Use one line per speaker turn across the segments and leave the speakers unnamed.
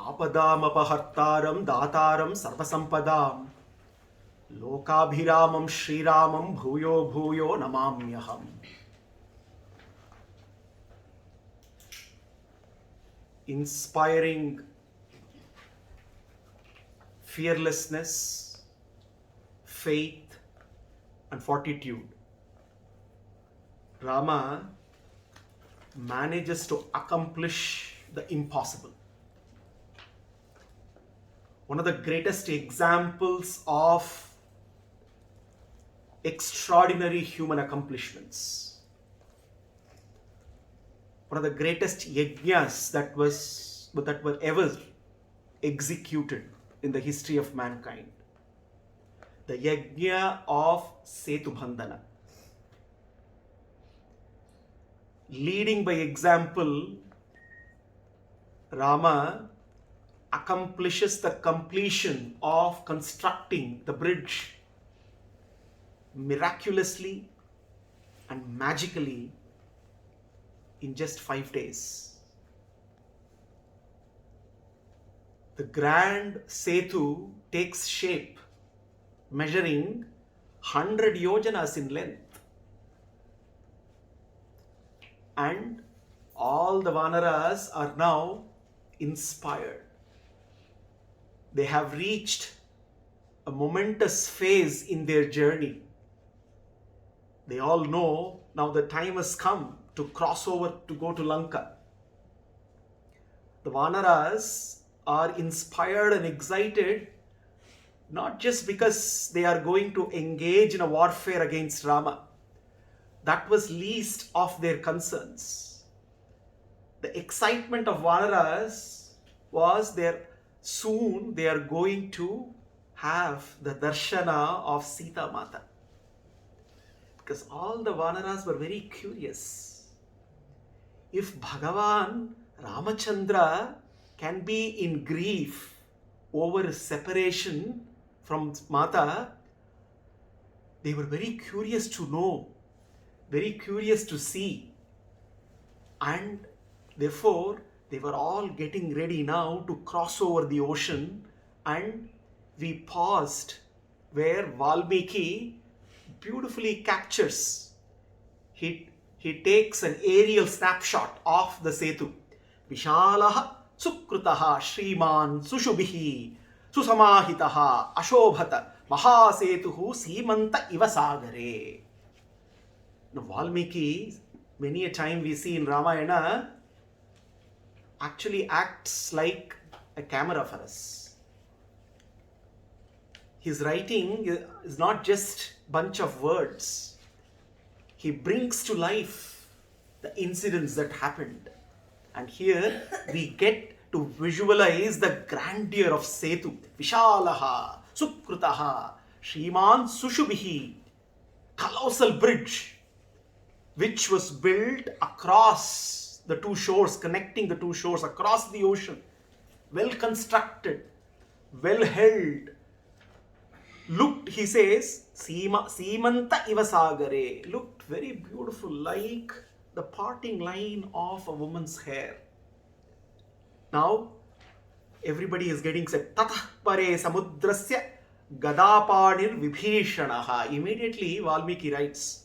Apadamapahartaram Dataram Sarvasampadam Lokabhiramam Shriramam Bhuyo Bhuyo Namamyaham. Inspiring fearlessness, faith, and fortitude. Rama manages to accomplish the impossible. One of the greatest examples of extraordinary human accomplishments. One of the greatest yajnas that were ever executed in the history of mankind. The yajna of Setubandhana. Leading by example, Rama accomplishes the completion of constructing the bridge miraculously and magically in just 5 days. The grand Setu takes shape, measuring 100 yojanas in length. And all the Vanaras are now inspired. They have reached a momentous phase in their journey. They all know now the time has come to cross over to go to Lanka. The Vanaras are inspired and excited not just because they are going to engage in a warfare against Rama. That was least of their concerns. The excitement of Vanaras was soon they are going to have the darshana of Sita Mata. Because all the Vanaras were very curious. If Bhagavan Ramachandra can be in grief over separation from Mata, they were very curious to know, very curious to see. And therefore, they were all getting ready now to cross over the ocean. And we paused where Valmiki beautifully captures. He takes an aerial snapshot of the Setu. Vishalaha Sukrutaha Shriman Sushubhihi Susamahitaha Ashobhata Mahasetuhu Simanta Ivasagare. Now, Valmiki, many a time we see in Ramayana, actually acts like a camera for us. His writing is not just a bunch of words. He brings to life the incidents that happened. And here we get to visualize the grandeur of Setu. Vishalaha, Sukrutaha, Shriman Sushubhihi, colossal bridge, which was built across the two shores, connecting the two shores across the ocean. Well constructed, well held. Looked, he says, Simanta Ivasagare, looked very beautiful, like the parting line of a woman's hair. Now, everybody is getting said, Tatah pare samudrasya gadapanir vibhishanaha. Immediately, Valmiki writes,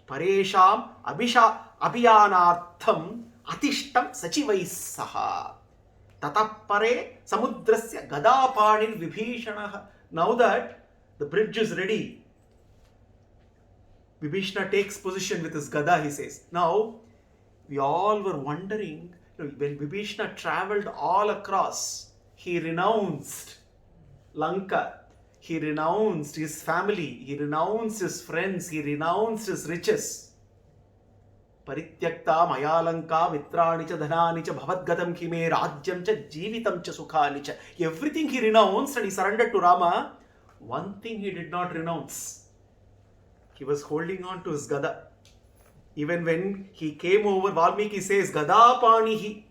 Paresham abhiyanartham atishtam sachivaisaha. Tatah pare samudrasya gadapanir vibhishanaha. Now that the bridge is ready, Vibhishana takes position with his gada, he says. Now, we all were wondering, when Vibhishana traveled all across, he renounced Lanka, he renounced his family, he renounced his friends, he renounced his riches. Parityakta mayalanka mitrani cha dhanani cha bhavatgatam kime rajyam cha jeevitam cha sukhani cha. Everything he renounced and he surrendered to Rama. One thing he did not renounce. He was holding on to his gada. Even when he came over, Valmiki says, Gada panihi.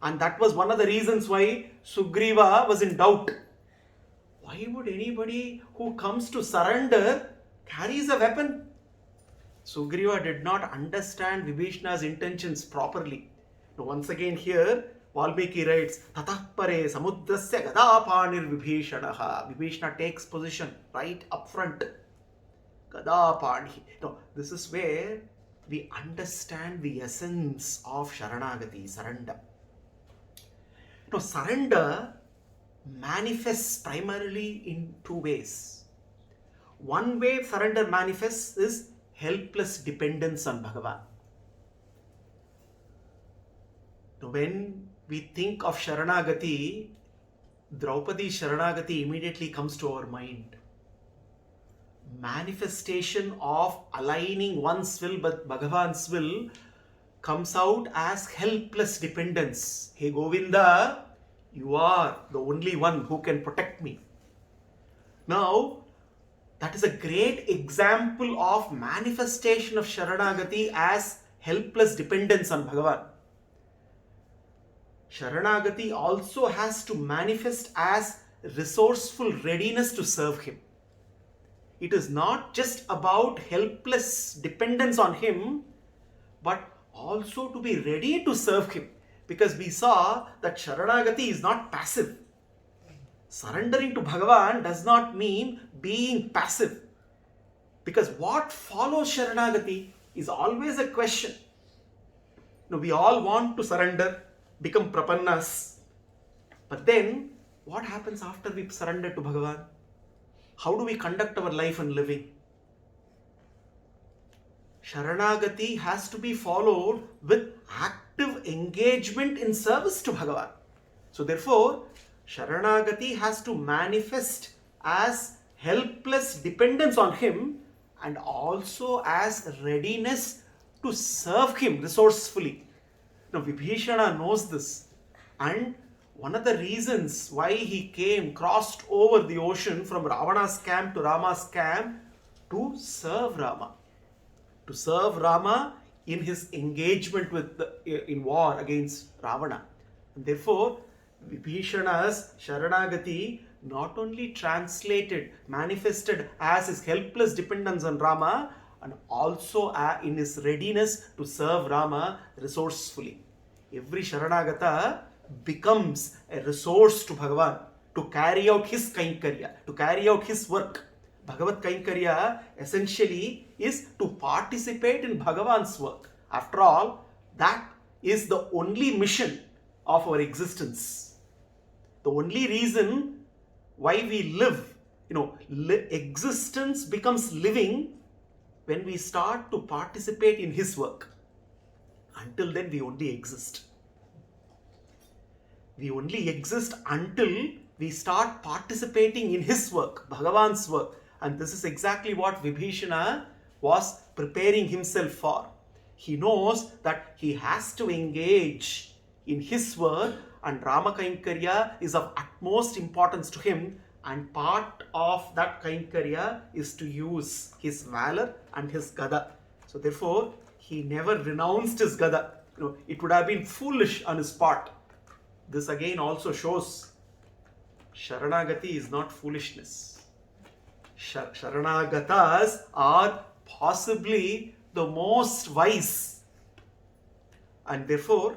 And that was one of the reasons why Sugriva was in doubt. Why would anybody who comes to surrender carries a weapon? Sugriva did not understand Vibhishana's intentions properly. Now, once again here, Valmiki writes, Tatah pare samudrasya gadapanir vibhishanaha. Vibhishana takes position right up front. Gadapani. No, this is where we understand the essence of Sharanagati, surrender. No, surrender manifests primarily in two ways. One way surrender manifests is helpless dependence on Bhagavan. When we think of Sharanagati, Draupadi's Sharanagati immediately comes to our mind. Manifestation of aligning one's will with Bhagavan's will comes out as helpless dependence. Hey Govinda, you are the only one who can protect me. Now, that is a great example of manifestation of Sharanagati as helpless dependence on Bhagavan. Sharanagati also has to manifest as resourceful readiness to serve him. It is not just about helpless dependence on him, but also to be ready to serve him. Because we saw that Sharanagati is not passive. Surrendering to Bhagavan does not mean being passive. Because what follows Sharanagati is always a question. We all want to surrender, become prapannas. But then, what happens after we surrender to Bhagavan? How do we conduct our life and living? Sharanagati has to be followed with active engagement in service to Bhagavan. So therefore, Sharanagati has to manifest as helpless dependence on him and also as readiness to serve him resourcefully. Now Vibhishana knows this, and one of the reasons why he crossed over the ocean from Ravana's camp to Rama's camp to serve Rama. To serve Rama in his engagement in war against Ravana. And therefore, Vibhishana's Sharanagati not only manifested as his helpless dependence on Rama, and also in his readiness to serve Rama resourcefully. Every Sharanagata becomes a resource to Bhagavan to carry out his Kainkarya, to carry out his work. Bhagavat Kainkarya essentially is to participate in Bhagavan's work. After all, that is the only mission of our existence. The only reason why we live, existence becomes living when we start to participate in his work. Until then, we only exist. We only exist until we start participating in his work, Bhagavan's work. And this is exactly what Vibhishana was preparing himself for. He knows that he has to engage in his work, and Rama Kainkarya is of utmost importance to him, and part of that Kainkarya is to use his valor and his Gada. So therefore, he never renounced his Gada. It would have been foolish on his part. This again also shows Sharanagati is not foolishness. Sharanagatas are possibly the most wise. And therefore,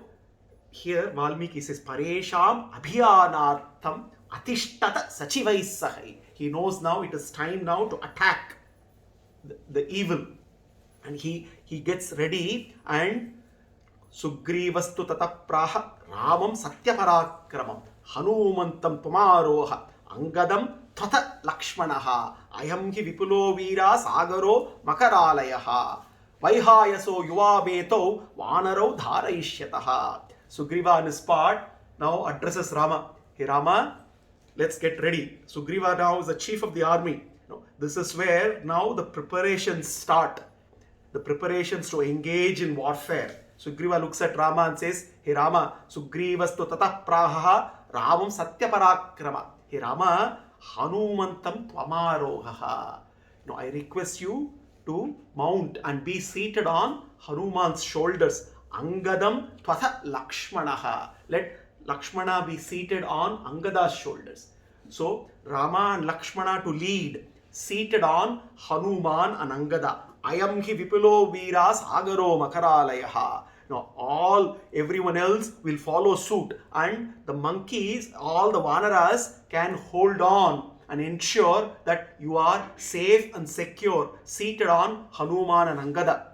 here Valmiki says, Paresham abhiyanartham atishtata sachivai sahai. He knows now it is time now to attack the evil. And he gets ready, and Sugrivastu tatapraha Ramam satyaparakramam Hanumantam Pumaroha Angadam Tata Lakshmanaha Ayam hi vipulo veera sagaro makaralayaha Vaihayaso yuvabeto vanaro dharayishyataha. Sugriva on his part now addresses Rama. Hey Rama, let's get ready. Sugriva now is the chief of the army. This is where now the preparations start. The preparations to engage in warfare. Sugriva looks at Rama and says, Hey Rama, Sugrivastu tatah prahaha Ramam satyaparakrama. Hey Rama, Hanumantam tvamarohaha. Now I request you to mount and be seated on Hanuman's shoulders. Angadam twatha Lakshmanaha. Let Lakshmana be seated on Angada's shoulders. So Rama and Lakshmana to lead, seated on Hanuman and Angada. Ayam hi vipulo veera sagaro makaralayaha. Everyone else will follow suit, and the monkeys, all the vanaras, can hold on and ensure that you are safe and secure seated on Hanuman and Angada.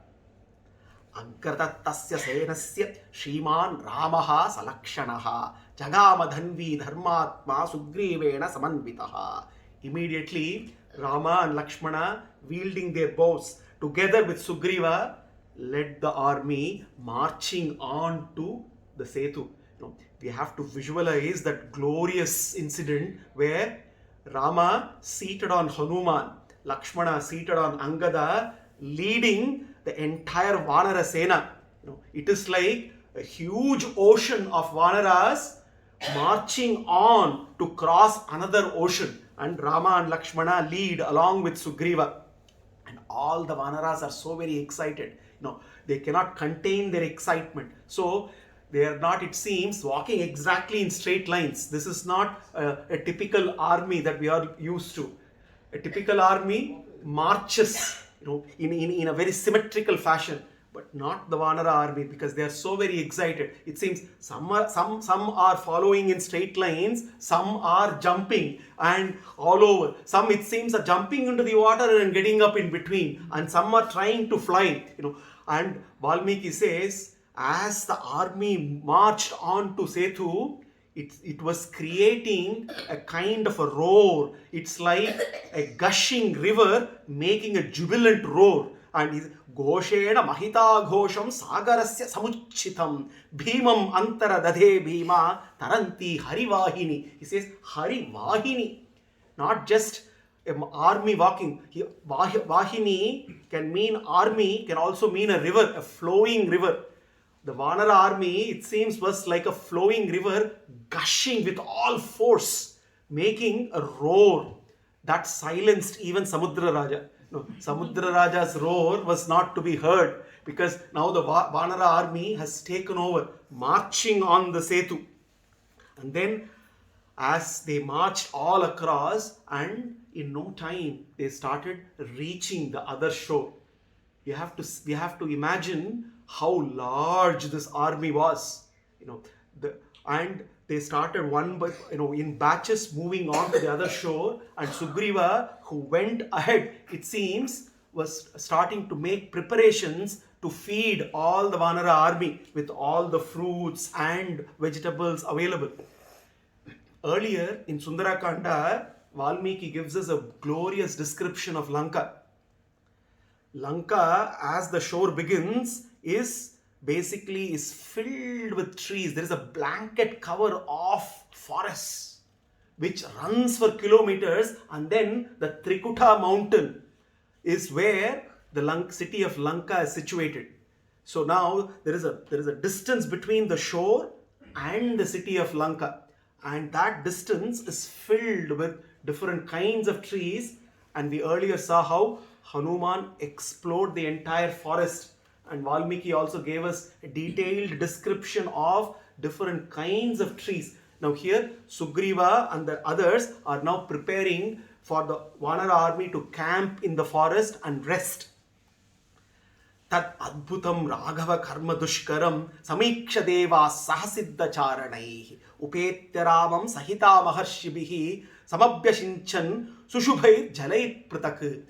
Ankartattasya senasya Shriman Ramaha Salakshanaha Jagamadhanvi Dharmatma Sugrivena Samanvitaha. Immediately, Rama and Lakshmana, wielding their bows, together with Sugriva, led the army marching on to the Setu. We have to visualize that glorious incident where Rama seated on Hanuman, Lakshmana seated on Angada, leading the entire Vanara Sena. It is like a huge ocean of Vanaras marching on to cross another ocean, and Rama and Lakshmana lead along with Sugriva. And all the Vanaras are so very excited. They cannot contain their excitement. So they are not, it seems, walking exactly in straight lines. This is not a typical army that we are used to. A typical army marches, in a very symmetrical fashion, but not the Vanara army, because they are so very excited. It seems some are following in straight lines, some are jumping and all over. Some, it seems, are jumping into the water and getting up in between, and some are trying to fly. And Valmiki says, as the army marched on to Setu, it was creating a kind of a roar. It's like a gushing river making a jubilant roar. And Goshena Mahita Ghosham Sagarasya Samuchitam Bhimam Antara Dadhe Bhima Taranti Harivahini. He says Harivahini, not just an army walking. Vahini can mean army, can also mean a river, a flowing river. The Vanara army, it seems, was like a flowing river gushing with all force, making a roar that silenced even Samudra Raja. Samudra Raja's roar was not to be heard, because now the Vanara army has taken over, marching on the Setu. And then as they marched all across, and in no time they started reaching the other shore. We have to imagine how large this army was, and they started in batches moving on to the other shore, and Sugriva, who went ahead, it seems, was starting to make preparations to feed all the Vanara army with all the fruits and vegetables available. Earlier in Sundara Kanda, Valmiki gives us a glorious description of Lanka. Lanka, as the shore begins, is filled with trees. There is a blanket cover of forests which runs for kilometers, and then the Trikuta mountain is where the city of Lanka is situated. So now there is a distance between the shore and the city of Lanka, and that distance is filled with different kinds of trees. And we earlier saw how Hanuman explored the entire forest, and Valmiki also gave us a detailed description of different kinds of trees. Now here Sugriva and the others are now preparing for the Vanara army to camp in the forest and rest. Tat adbhutam raghava karma dushkaram samiksha deva sahasiddha charanaihi upetya ramam sahita maharshibihi samabhyashinchan sushubhai jalait pratak.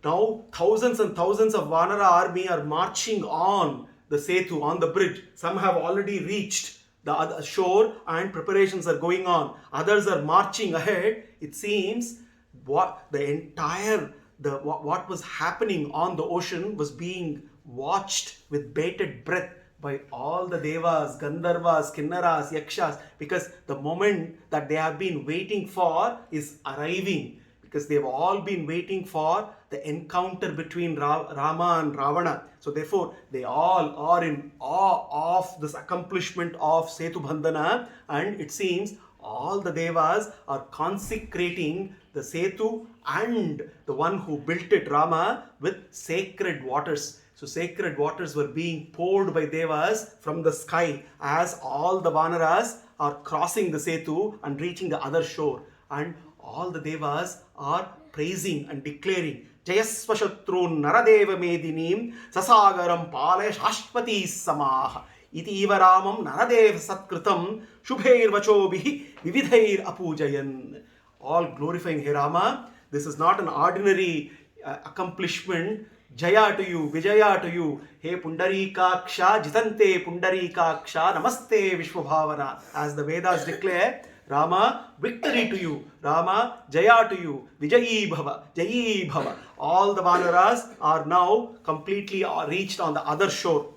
Now thousands and thousands of Vanara army are marching on the Setu, on the bridge. Some have already reached the other shore and preparations are going on. Others are marching ahead. It seems what was happening on the ocean was being watched with bated breath by all the devas, Gandharvas, Kinnaras, Yakshas, because the moment that they have been waiting for is arriving, because they've all been waiting for the encounter between Rama and Ravana. So therefore, they all are in awe of this accomplishment of Setu Bandhana, and it seems all the devas are consecrating the Setu and the one who built it, Rama, with sacred waters. So sacred waters were being poured by devas from the sky as all the Vanaras are crossing the Setu and reaching the other shore. And all the devas are praising and declaring Jayasva Shatrun Naradeva Medinim Sasagaram Pale Shashpati Samaha Iti Ivaramam Naradev Satkritam Shubhair Vachobihi Vividhair Apujayan. All glorifying He Rama. This is not an ordinary accomplishment. Jaya to you, Vijaya to you. He Pundarikaksha, Jitante Pundarikaksha, Namaste Vishwabhavana. As the Vedas declare, Rama, victory to you. Rama, Jaya to you. Vijayi Bhava, Jayi Bhava. All the Vanaras are now completely reached on the other shore.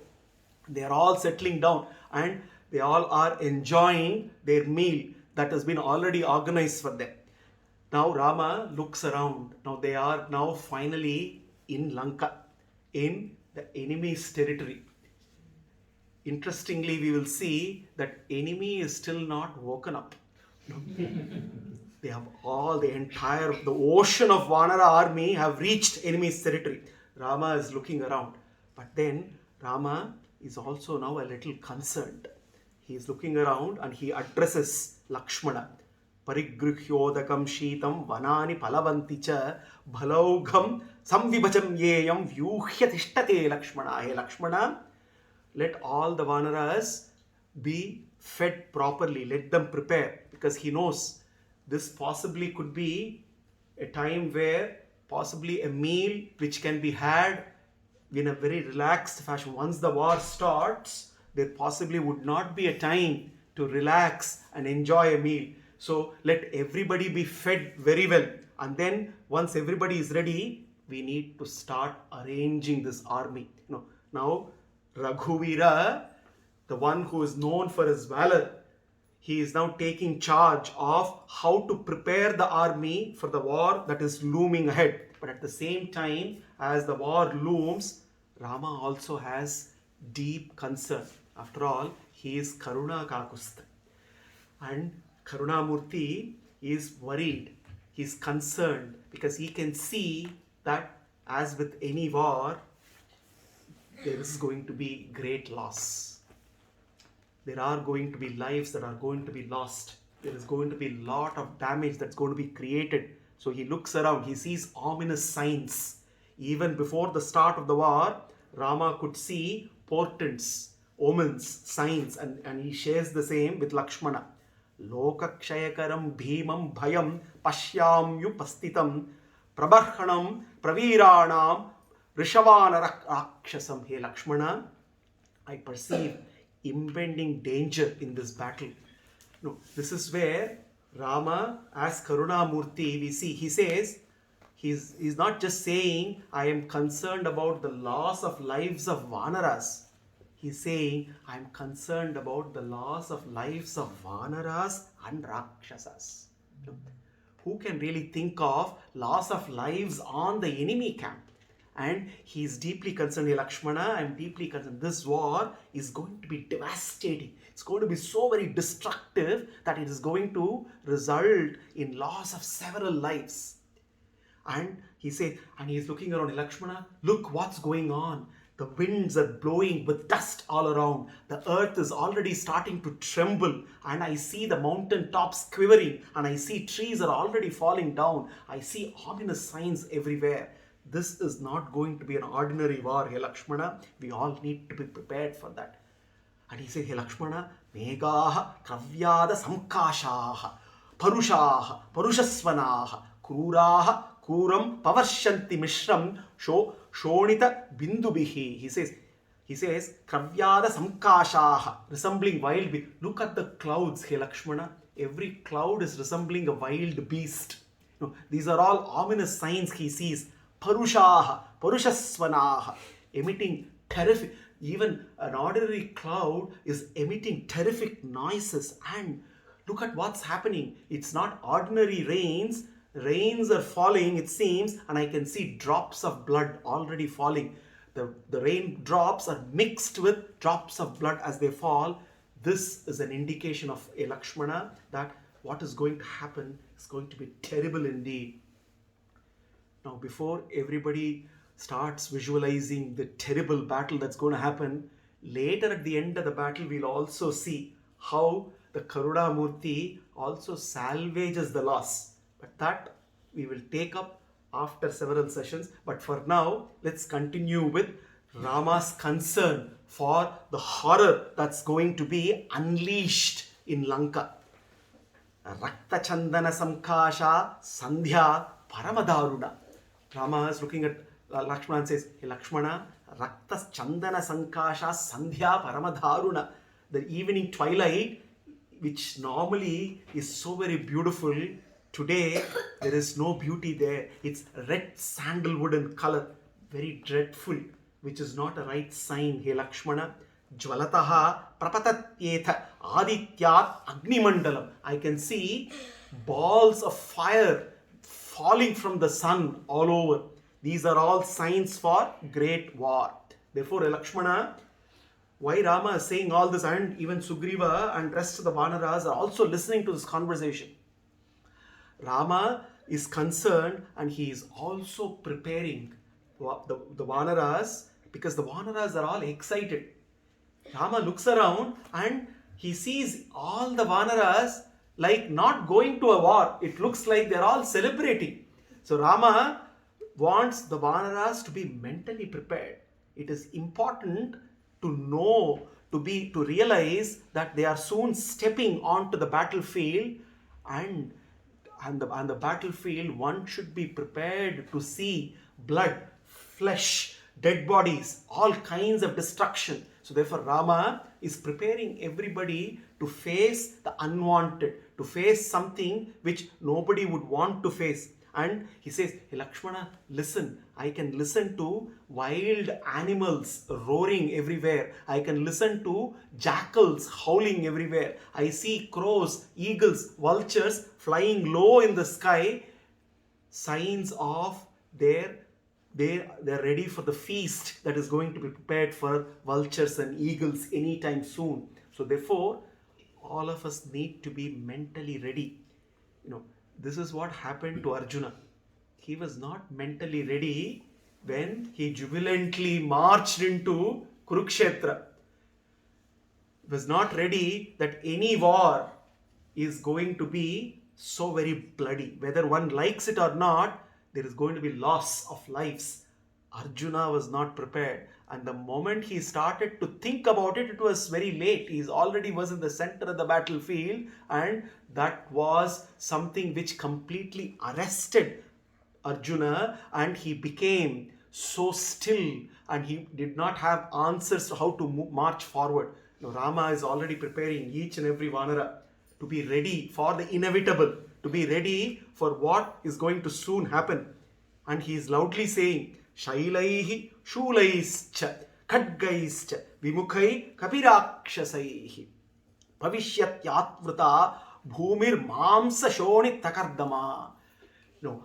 They are all settling down and they all are enjoying their meal that has been already organized for them. Now Rama looks around. Now they are now finally in Lanka, in the enemy's territory. Interestingly, we will see that enemy is still not woken up. They have all, the ocean of Vanara army have reached enemy's territory. Rama is looking around. But then Rama is also now a little concerned. He is looking around and he addresses Lakshmana. Parigruhyodakam sheetam vanani palavanti cha bhalaugham samvibhacham yeyam vyuhya tishtate Lakshmana. Hey Lakshmana, let all the Vanaras be fed properly. Let them prepare, because he knows this possibly could be a time where possibly a meal which can be had in a very relaxed fashion. Once the war starts, there possibly would not be a time to relax and enjoy a meal. So let everybody be fed very well. And then once everybody is ready, we need to start arranging this army. Now Raghuvira, the one who is known for his valor, he is now taking charge of how to prepare the army for the war that is looming ahead. But at the same time, as the war looms, Rama also has deep concern. After all, he is Karuna Kakustha. And Karunamurti is worried. He is concerned because he can see that, as with any war, there is going to be great loss. There are going to be lives that are going to be lost. There is going to be a lot of damage that's going to be created. So he looks around. He sees ominous signs. Even before the start of the war, Rama could see portents, omens, signs, and he shares the same with Lakshmana. Lokakshayakaram bhimam bhayam pashyamyu pastitam prabarhanam praviranam rishavana rakshasam. Hey Lakshmana, I perceive impending danger in this battle. No, this is where Rama, as Karunamurti, we see, he says, he's not just saying, I am concerned about the loss of lives of Vanaras. He's saying, I am concerned about the loss of lives of Vanaras and Rakshasas. Who can really think of loss of lives on the enemy camp? And he is deeply concerned. Hey Lakshmana, I am deeply concerned. This war is going to be devastating. It's going to be so very destructive that it is going to result in loss of several lives. And he said, and he is looking around. Hey Lakshmana, look what's going on. The winds are blowing with dust all around. The earth is already starting to tremble. And I see the mountain tops quivering. And I see trees are already falling down. I see ominous signs everywhere. This is not going to be an ordinary war, hey Lakshmana. We all need to be prepared for that. And he said, hey Lakshmana, Megaha Kavyada Samkashaha Parushaha Parushasvanaha Kuraha Kuram Pavarshanti Mishram Shonita Bindubihi. He says, Kavyada Samkashaha, resembling wild beast. Look at the clouds, hey Lakshmana. Every cloud is resembling a wild beast. These are all ominous signs he sees. Parushaha, Parushasvanaha, emitting terrific, even an ordinary cloud is emitting terrific noises. And look at what's happening. It's not ordinary rains. Rains are falling, it seems, and I can see drops of blood already falling. The rain drops are mixed with drops of blood as they fall. This is an indication of a Lakshmana that what is going to happen is going to be terrible indeed. Now, before everybody starts visualizing the terrible battle that's going to happen, later at the end of the battle, we'll also see how the Karunamurti also salvages the loss. But that we will take up after several sessions. But for now, let's continue with Rama's concern for the horror that's going to be unleashed in Lanka. Rakta Chandana Samkasha Sandhya Paramadaruna. Rama is looking at Lakshmana and says, hey Lakshmana, Rakta Chandana Sankasha Sandhya Paramadaruna. The evening twilight, which normally is so very beautiful, today there is no beauty there. It's red sandalwood in color, very dreadful, which is not a right sign. Hey Lakshmana, Jvalataha Prapatatyetha Adityat Agnimandalam. I can see balls of fire falling from the sun all over. These are all signs for great war. Therefore, Lakshmana, why Rama is saying all this, and even Sugriva and rest of the Vanaras are also listening to this conversation. Rama is concerned and he is also preparing the Vanaras, because the Vanaras are all excited. Rama looks around and he sees all the Vanaras like not going to a war. It looks like they're all celebrating. So Rama wants the Vanaras to be mentally prepared. It is important to know, to realize that they are soon stepping onto the battlefield, and the battlefield one should be prepared to see blood, flesh, dead bodies, all kinds of destruction. So therefore Rama is preparing everybody to face the unwanted, to face something which nobody would want to face. And he says, hey Lakshmana, listen, I can listen to wild animals roaring everywhere. I can listen to jackals howling everywhere. I see crows, eagles, vultures flying low in the sky. Signs of they're ready for the feast that is going to be prepared for vultures and eagles anytime soon. So therefore, all of us need to be mentally ready. This is what happened to Arjuna. He was not mentally ready when he jubilantly marched into Kurukshetra. He was not ready that any war is going to be so very bloody. Whether one likes it or not, there is going to be loss of lives. Arjuna was not prepared. And the moment he started to think about it, it was very late. He already was in the center of the battlefield, and that was something which completely arrested Arjuna, and he became so still and he did not have answers to how to march forward. Rama is already preparing each and every Vanara to be ready for the inevitable, to be ready for what is going to soon happen. And he is loudly saying, Shailaihi Shulaischa Khadgaischa Vimukhai Kapirakshasaihi Bhavishyatyatvruta Bhumir Mamsa Shoni Takardama.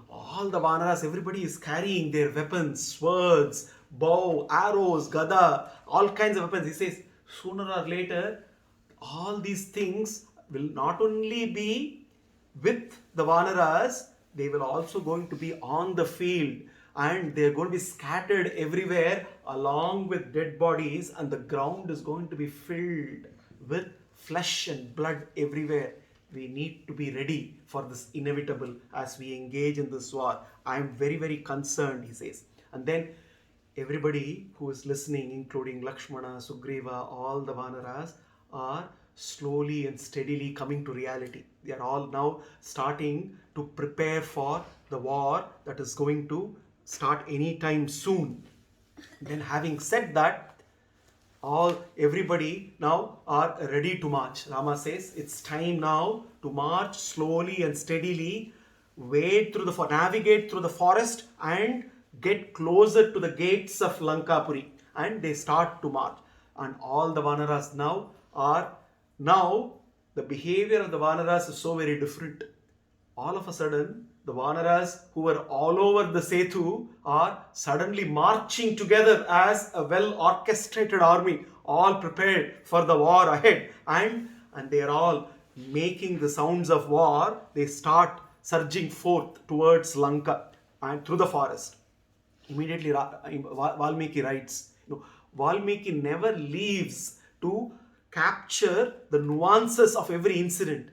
All the Vanaras, everybody is carrying their weapons, swords, bow, arrows, gada, all kinds of weapons. He says, sooner or later, all these things will not only be with the Vanaras, they will also going to be on the field, and they're going to be scattered everywhere along with dead bodies, and the ground is going to be filled with flesh and blood everywhere. We need to be ready for this inevitable as we engage in this war. I am very, very concerned, he says. And then everybody who is listening, including Lakshmana, Sugriva, all the Vanaras, are slowly and steadily coming to reality. They are all now starting to prepare for the war that is going to start anytime soon. Then having said that, everybody now are ready to march. Rama says it's time now to march slowly and steadily, navigate through the forest and get closer to the gates of Lankapuri. And they start to march. And all the Vanaras now the behavior of the Vanaras is so very different. All of a sudden, the Vanaras who were all over the Setu are suddenly marching together as a well-orchestrated army, all prepared for the war ahead. And they are all making the sounds of war. They start surging forth towards Lanka and through the forest. Immediately, Valmiki writes, Valmiki never leaves to capture the nuances of every incident.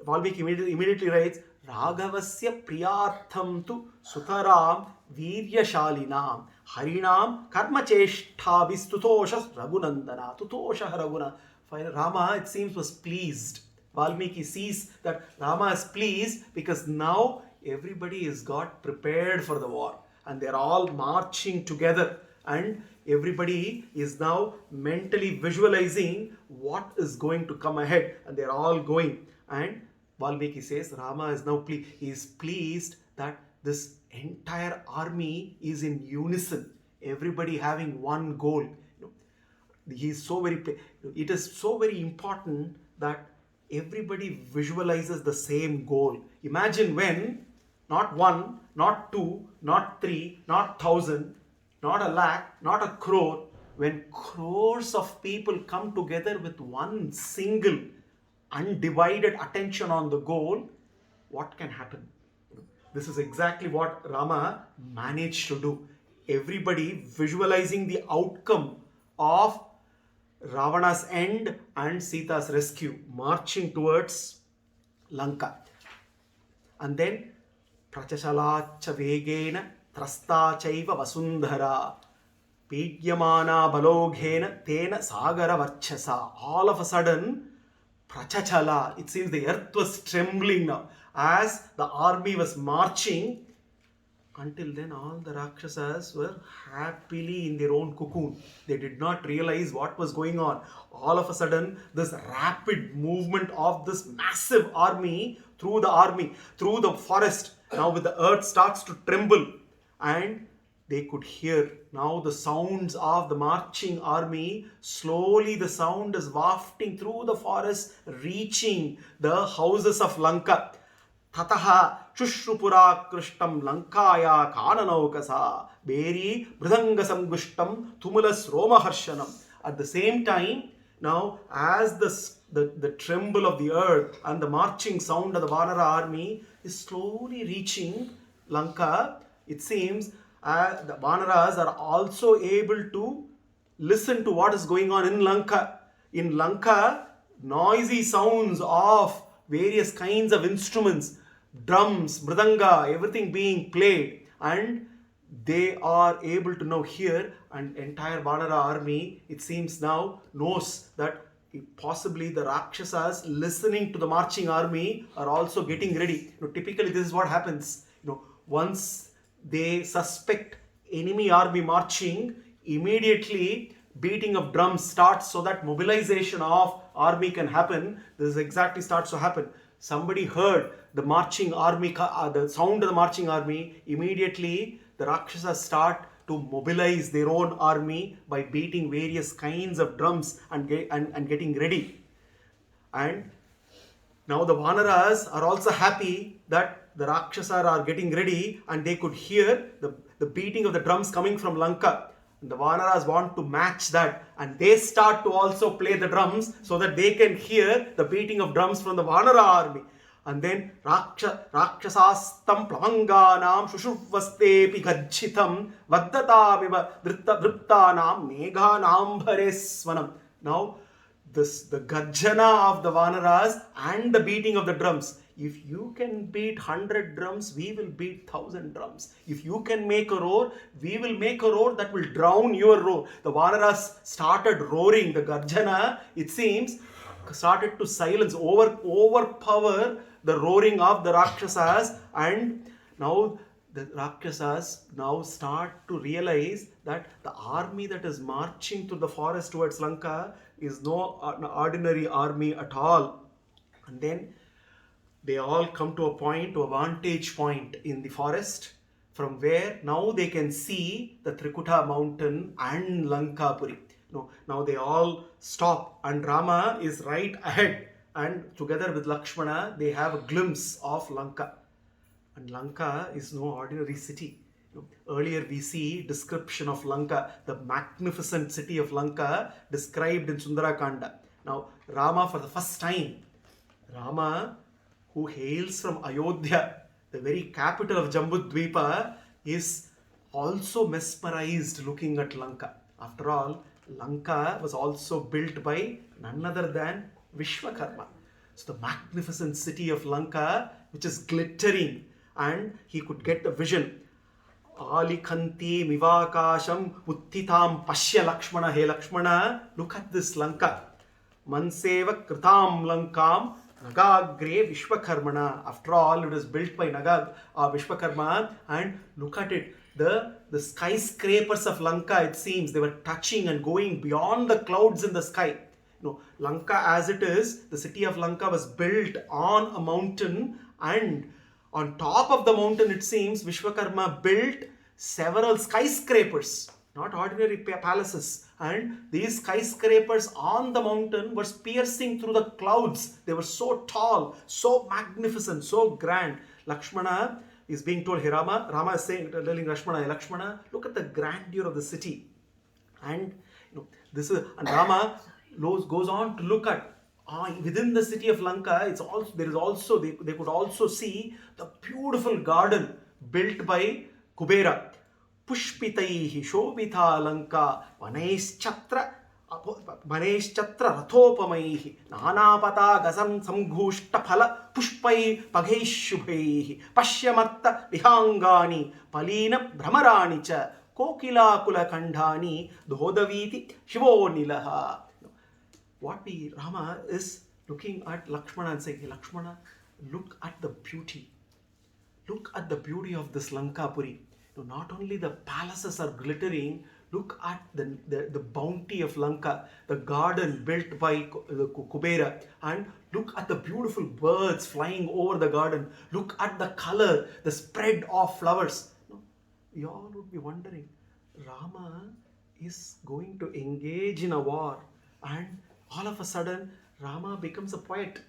Valmiki immediately writes, Raghavasya priyartham tu sutaram viryashalinam harinam karma cheshtabis tutoshas raghunandana. Tutosha raghuna. Rama, it seems, was pleased. Valmiki sees that Rama is pleased because now everybody is got prepared for the war and they're all marching together, and everybody is now mentally visualizing what is going to come ahead, and they're all going. And Valmiki says Rama is now pleased. He is pleased that this entire army is in unison, everybody having one goal. He is so very. It is so very important that everybody visualizes the same goal. Imagine when not one, not two, not three, not thousand, not a lakh, not a crore, when crores of people come together with one single undivided attention on the goal, what can happen? This is exactly what Rama managed to do. Everybody visualizing the outcome of Ravana's end and Sita's rescue, marching towards Lanka. And then Prachashalacha Vegena Trasta Chaiva Vasundhara Pidyamana Baloghena Tena Sagara Varchasa. All of a sudden, Prachachala, it seems the earth was trembling now as the army was marching. Until then, all the Rakshasas were happily in their own cocoon. They did not realize what was going on. All of a sudden, this rapid movement of this massive army, through the forest, now with the earth starts to tremble. And they could hear now the sounds of the marching army. Slowly the sound is wafting through the forest, reaching the houses of Lanka. Tataha Shushrupura Krishtam Lankaya Kananaukasa Beri Bridhangasam Gushtam Tumulas Romaharshanam. At the same time, now as the tremble of the earth and the marching sound of the Vanara army is slowly reaching Lanka, it seems the Vanaras are also able to listen to what is going on in Lanka. In Lanka, noisy sounds of various kinds of instruments, drums, mridanga, everything being played, and they are able to now hear, and entire Vanara army, it seems now, knows that possibly the Rakshasas listening to the marching army are also getting ready. Typically this is what happens. Once they suspect enemy army marching, immediately beating of drums starts so that mobilization of army can happen. This exactly starts to happen. Somebody heard the marching army, the sound of the marching army, immediately the Rakshasas start to mobilize their own army by beating various kinds of drums and getting ready. And now the Vanaras are also happy that the Rakshasas are getting ready, and they could hear the beating of the drums coming from Lanka. And the Vanaras want to match that, and they start to also play the drums so that they can hear the beating of drums from the Vanara army. And then Rakshasastam Plavanganam Shushurvastepi Gajjitam Vaddataviva Driptanam Meghanam Bhareswanam. Now, the Gajjana of the Vanaras and the beating of the drums. If you can beat 100 drums, we will beat 1,000 drums. If you can make a roar, we will make a roar that will drown your roar. The Vanaras started roaring. The Garjana, it seems, started to silence, overpower the roaring of the Rakshasas. And now the Rakshasas now start to realize that the army that is marching through the forest towards Lanka is no ordinary army at all. And then they all come to a vantage point in the forest, from where now they can see the Trikuta mountain and Lankapuri. Now they all stop, and Rama is right ahead, and together with Lakshmana they have a glimpse of Lanka. And Lanka is no ordinary city. Earlier we see description of Lanka, the magnificent city of Lanka described in Sudarsan Kāṇḍam. Now Rama, for the first time, Rama, who hails from Ayodhya, the very capital of Jambudvipa, is also mesmerized looking at Lanka. After all, Lanka was also built by none other than Vishwakarma. So the magnificent city of Lanka, which is glittering, and he could get the vision. Alikhanti mivakasham uttitam pashya Lakshmana. Hey Lakshmana, look at this Lanka. Manseva kritam lankam nagagre vishwakarmana. After all, it was built by Vishwakarma, and look at it. The skyscrapers of Lanka, it seems, they were touching and going beyond the clouds in the sky. Lanka as it is, the city of Lanka was built on a mountain, and on top of the mountain, it seems, Vishwakarma built several skyscrapers, not ordinary palaces. And these skyscrapers on the mountain were piercing through the clouds. They were so tall, so magnificent, so grand. Lakshmana is being told, hey Rama is telling Lakshmana, hey Lakshmana, look at the grandeur of the city. And Rama goes on to look at within the city of Lanka. They could also see the beautiful garden built by Kubera. Pushpitaihi shobita Lanka vanaischatra rathopamaihi nanapata gasam samghushta phala pushpai paghaishubhaihi pashyamatta vihangani palina brahmarani cha kokila kula kandhani dhodaviti shivonilaha. Rama is looking at Lakshmana and saying, hey Lakshmana, look at the beauty. Look at the beauty of this Lankapuri. Not only the palaces are glittering, look at the bounty of Lanka, the garden built by Kubera, and look at the beautiful birds flying over the garden. Look at the color, the spread of flowers. We all would be wondering, Rama is going to engage in a war, and all of a sudden Rama becomes a poet.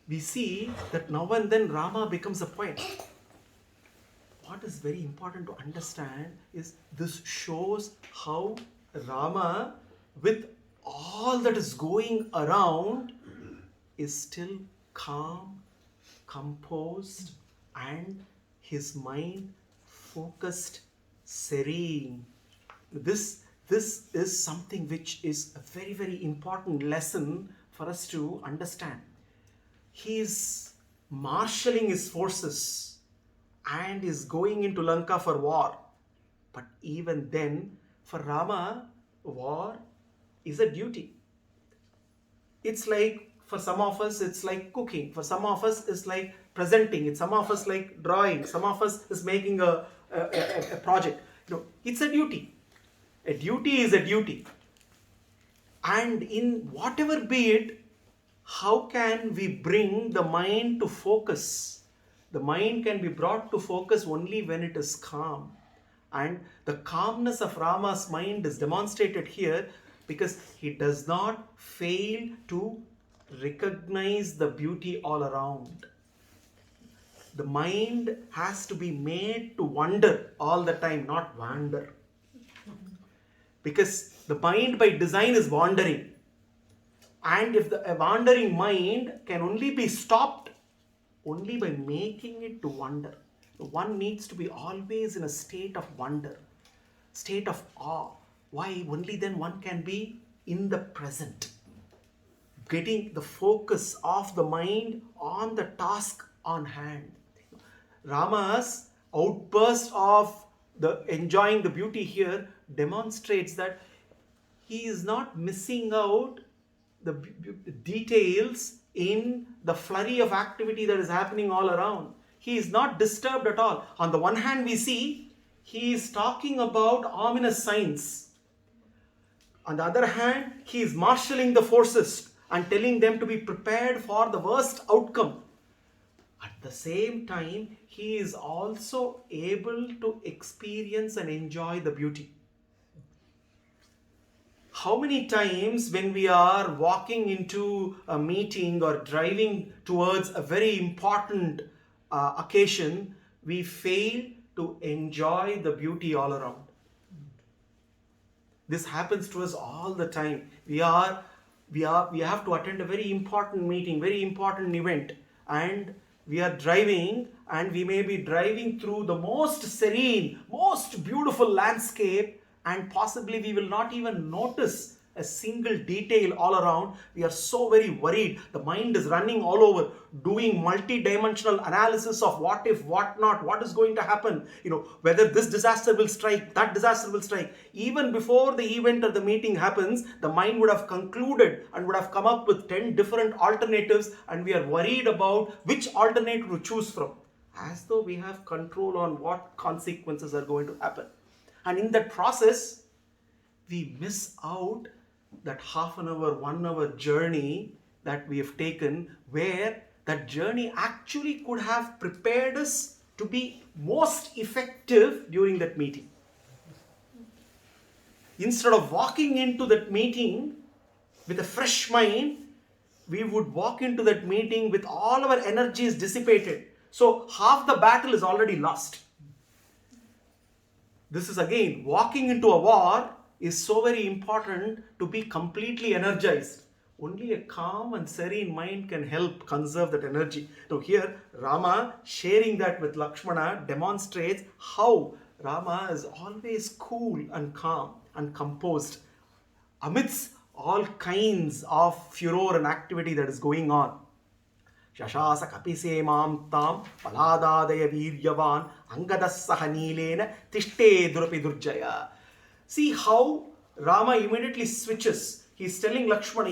We see that now and then Rama becomes a poet. What is very important to understand is this shows how Rama, with all that is going around, is still calm, composed, and his mind focused, serene. This is something which is a very, very important lesson for us to understand. He is marshalling his forces and is going into Lanka for war. But even then, for Rama, war is a duty. It's like, for some of us, it's like cooking. For some of us, it's like presenting. Some of us like drawing. Some of us is making a project. It's a duty. A duty is a duty. And in whatever be it, how can we bring the mind to focus? The mind can be brought to focus only when it is calm. And the calmness of Rama's mind is demonstrated here because he does not fail to recognize the beauty all around. The mind has to be made to wonder all the time, not wander. Because the mind by design is wandering. And if a wandering mind can only be stopped only by making it to wonder. One needs to be always in a state of wonder, state of awe. Why? Only then one can be in the present, getting the focus of the mind on the task on hand. Rama's outburst of enjoying the beauty here demonstrates that he is not missing out the details in the flurry of activity that is happening all around. He is not disturbed at all. On the one hand, we see he is talking about ominous signs. On the other hand, he is marshalling the forces and telling them to be prepared for the worst outcome. At the same time, he is also able to experience and enjoy the beauty. How many times when we are walking into a meeting or driving towards a very important occasion, we fail to enjoy the beauty all around. This happens to us all the time. We have to attend a very important meeting, very important event, and we are driving, and we may be driving through the most serene, most beautiful landscape, and possibly we will not even notice a single detail all around, we are so very worried. The mind is running all over, doing multi-dimensional analysis of what if, what not, what is going to happen, whether this disaster will strike, that disaster will strike. Even before the event or the meeting happens, the mind would have concluded and would have come up with 10 different alternatives, and we are worried about which alternative to choose from, as though we have control on what consequences are going to happen. And in that process, we miss out that half an hour, 1 hour journey that we have taken, where that journey actually could have prepared us to be most effective during that meeting. Instead of walking into that meeting with a fresh mind, we would walk into that meeting with all our energies dissipated. So half the battle is already lost. This is again, walking into a war is so very important to be completely energized. Only a calm and serene mind can help conserve that energy. Now here, Rama sharing that with Lakshmana demonstrates how Rama is always cool and calm and composed amidst all kinds of furor and activity that is going on. Shashasa kapise mam tam paladadaya viryavan angadassaha neelena tishte durapi durjaya. See how Rama immediately switches. He's telling Lakshmana,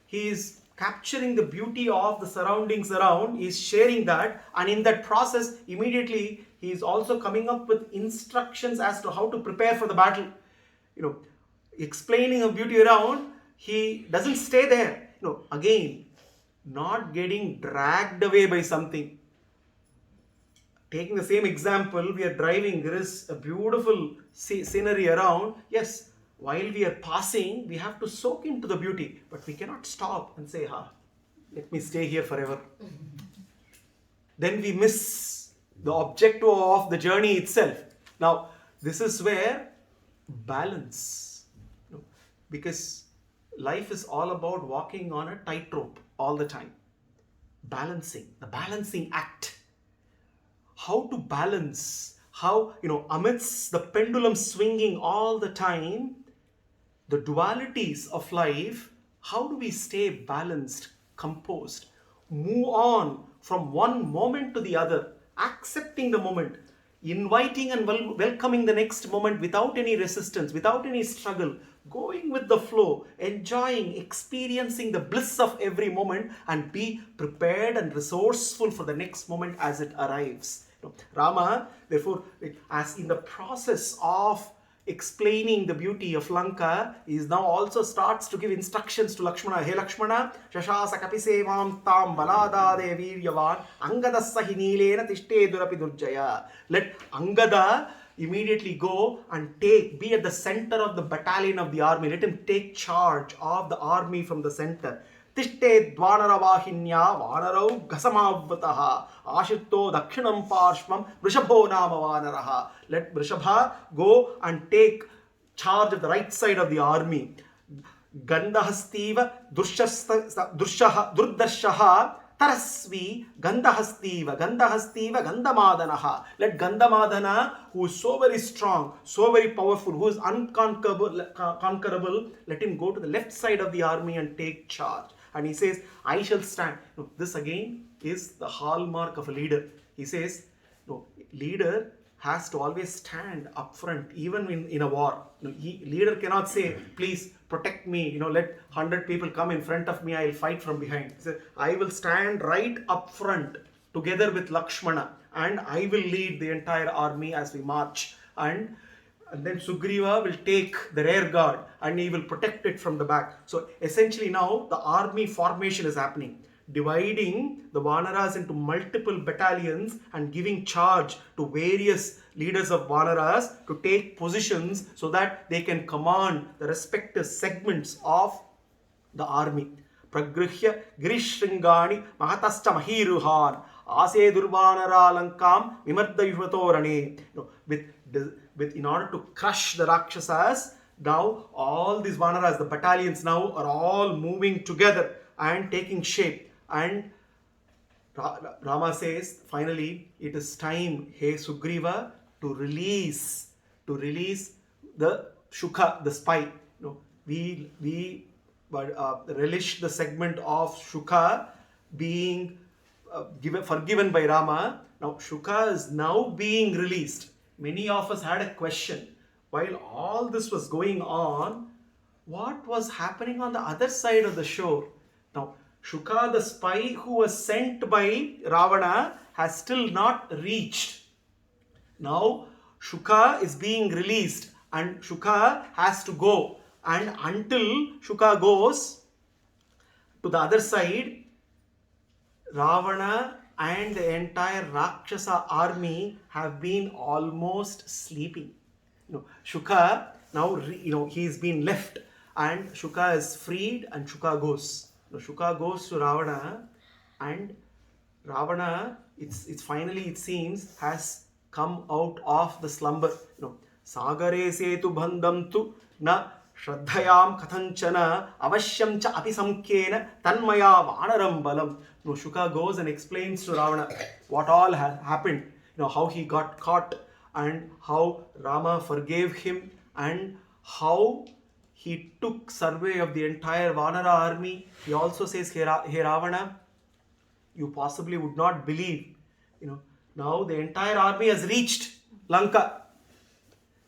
he's capturing the beauty of the surroundings around, he's sharing that, and in that process, immediately he is also coming up with instructions as to how to prepare for the battle. Explaining the beauty around, he doesn't stay there. Again, not getting dragged away by something. Taking the same example, we are driving, there is a beautiful scenery around. Yes, while we are passing, we have to soak into the beauty, but we cannot stop and say, let me stay here forever. Then we miss the objective of the journey itself. Now, this is where balance, because life is all about walking on a tightrope all the time. Balancing, the balancing act. How to balance, how, amidst the pendulum swinging all the time, the dualities of life, how do we stay balanced, composed, move on from one moment to the other, accepting the moment, inviting and welcoming the next moment without any resistance, without any struggle, going with the flow, enjoying, experiencing the bliss of every moment, and be prepared and resourceful for the next moment as it arrives. Rama, therefore, as in the process of explaining the beauty of Lanka, he now also starts to give instructions to Lakshmana. Hey Lakshmana, Shashasa kapise mam tam baladade viryavan angadassahi neelena tishte durapi durjaya. Let Angada immediately go and be at the center of the battalion of the army. Let him take charge of the army from the center. Tishte dvanaravahinya vanarau ghasamavvataha ashitto dakshinam parshvam vrishabho nama vanaraha. Let Vrishabha go and take charge of the right side of the army. Gandhahastiva durdarshaha tarasvi gandhahastiva gandhamadanaha. Let Gandhamadana, who is so very strong, so very powerful, who is unconquerable, let him go to the left side of the army and take charge. And he says, I shall stand. This again is the hallmark of a leader. He says, leader has to always stand up front, even in a war. Leader cannot say, please protect me, let 100 people come in front of me, I will fight from behind. He says, I will stand right up front together with Lakshmana, and I will lead the entire army as we march. And then Sugriva will take the rear guard and he will protect it from the back. So essentially now the army formation is happening, dividing the Vanaras into multiple battalions and giving charge to various leaders of Vanaras to take positions so that they can command the respective segments of the army. Pragrihya girishringani mahatascha mahiruhan ase durvanara lankam vimardayuvatorane. In order to crush the Rakshasas, now all these Vanaras, the battalions now are all moving together and taking shape. And Rama says, finally, it is time, hey Sugriva, to release the Shukha, the spy. we relish the segment of Shuka being forgiven by Rama. Now Shuka is now being released. Many of us had a question. While all this was going on, what was happening on the other side of the shore? Now, Shuka, the spy who was sent by Ravana, has still not reached. Now, Shuka is being released and Shuka has to go. And until Shuka goes to the other side, Ravana and the entire Rakshasa army have been almost sleeping. Shuka, now, he's been left and Shuka is freed and Shuka goes. Now, Shuka goes to Ravana and Ravana, it's finally, it seems, has come out of the slumber. Sagare setu bandham tu na shraddhayam kathanchana avashyam cha api samkena tanmaya vanaram balam. Shuka goes and explains to Ravana what all has happened, how he got caught and how Rama forgave him and how he took survey of the entire Vanara army. He also says, hey Ravana, you possibly would not believe, now the entire army has reached Lanka.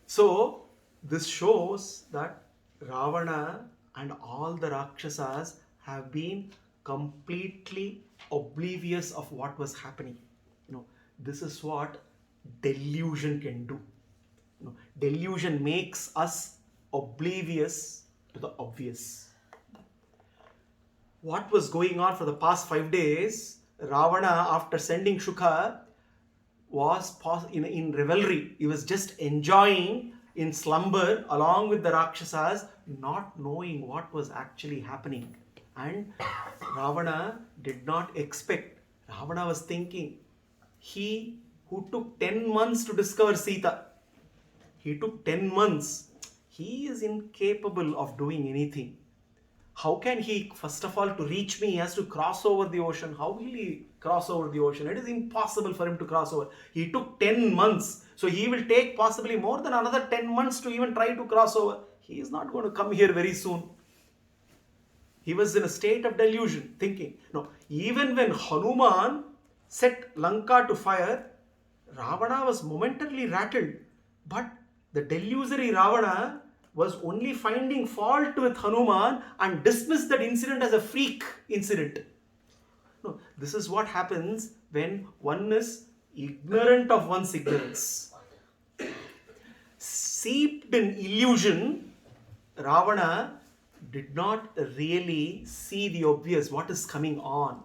So this shows that Ravana and all the Rakshasas have been completely oblivious of what was happening. This is what delusion can do. Delusion makes us oblivious to the obvious. What was going on for the past 5 days? Ravana, after sending Shuka, was in revelry. He was just enjoying in slumber along with the Rakshasas, not knowing what was actually happening. And Ravana did not expect. Ravana was thinking, he who took 10 months to discover Sita, he took 10 months. He is incapable of doing anything. How can he, first of all, to reach me, he has to cross over the ocean. How will he cross over the ocean? It is impossible for him to cross over. He took 10 months. So he will take possibly more than another 10 months to even try to cross over. He is not going to come here very soon. He was in a state of delusion, thinking. No, even when Hanuman set Lanka to fire, Ravana was momentarily rattled. But the delusory Ravana was only finding fault with Hanuman and dismissed that incident as a freak incident. No, this is what happens when one is ignorant of one's ignorance. Seeped in illusion, Ravana did not really see the obvious, what is coming on.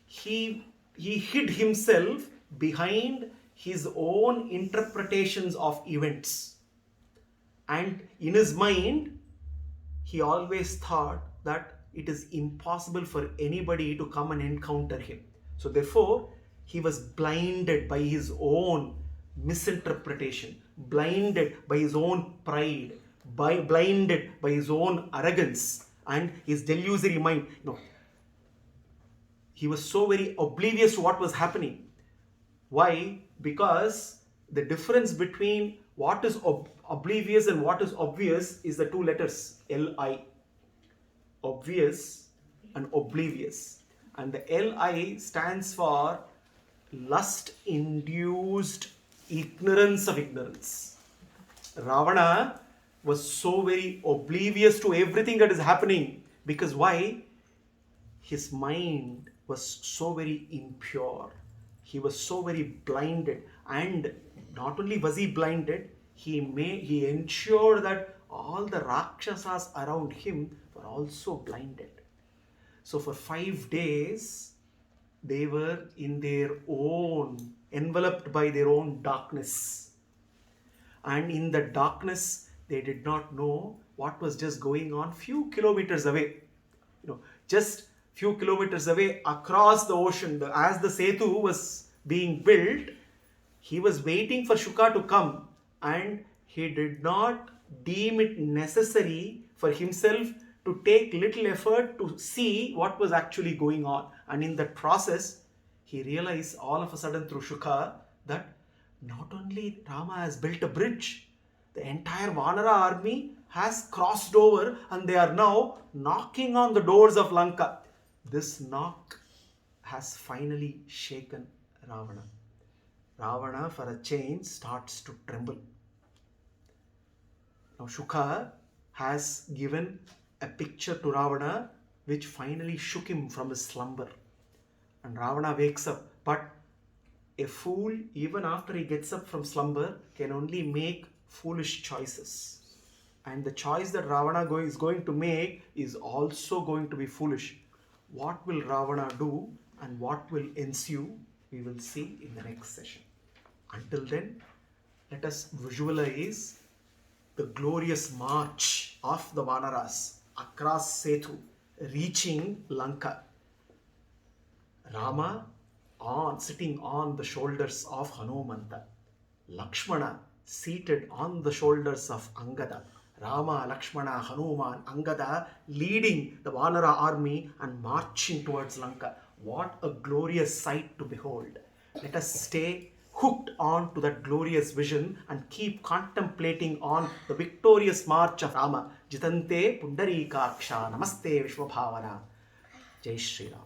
He hid himself behind his own interpretations of events. And in his mind, he always thought that it is impossible for anybody to come and encounter him. So therefore, he was blinded by his own misinterpretation, blinded by his own pride, blinded by his own arrogance and his delusory mind. He was so very oblivious to what was happening. Why? Because the difference between what is oblivious and what is obvious is the two letters L-I. Obvious and oblivious. And the L-I stands for lust-induced ignorance of ignorance. Ravana was so very oblivious to everything that is happening. Because why? His mind was so very impure. He was so very blinded. And not only was he blinded, he ensured that all the Rakshasas around him were also blinded. So for 5 days, they were in their own, enveloped by their own darkness. And in the darkness, they did not know what was just going on few kilometers away. Just few kilometers away across the ocean, as the Setu was being built, he was waiting for Shuka to come, and he did not deem it necessary for himself to take little effort to see what was actually going on. And in that process, he realized all of a sudden through Shuka that not only Rama has built a bridge, the entire Vanara army has crossed over and they are now knocking on the doors of Lanka. This knock has finally shaken Ravana. Ravana, for a change, starts to tremble. Now Shukha has given a picture to Ravana which finally shook him from his slumber. And Ravana wakes up. But a fool, even after he gets up from slumber, can only make foolish choices. And the choice that Ravana is going to make is also going to be foolish. What will Ravana do and what will ensue, we will see in the next session. Until then, let us visualize the glorious march of the Vanaras across Setu, reaching Lanka. Rama sitting on the shoulders of Hanumanta. Lakshmana seated on the shoulders of Angada. Rama, Lakshmana, Hanuman, Angada leading the Vanara army and marching towards Lanka. What a glorious sight to behold. Let us stay hooked on to that glorious vision and keep contemplating on the victorious march of Rama. Jitante Pundarikaksha Namaste Vishwabhavana. Jai Shri Ram.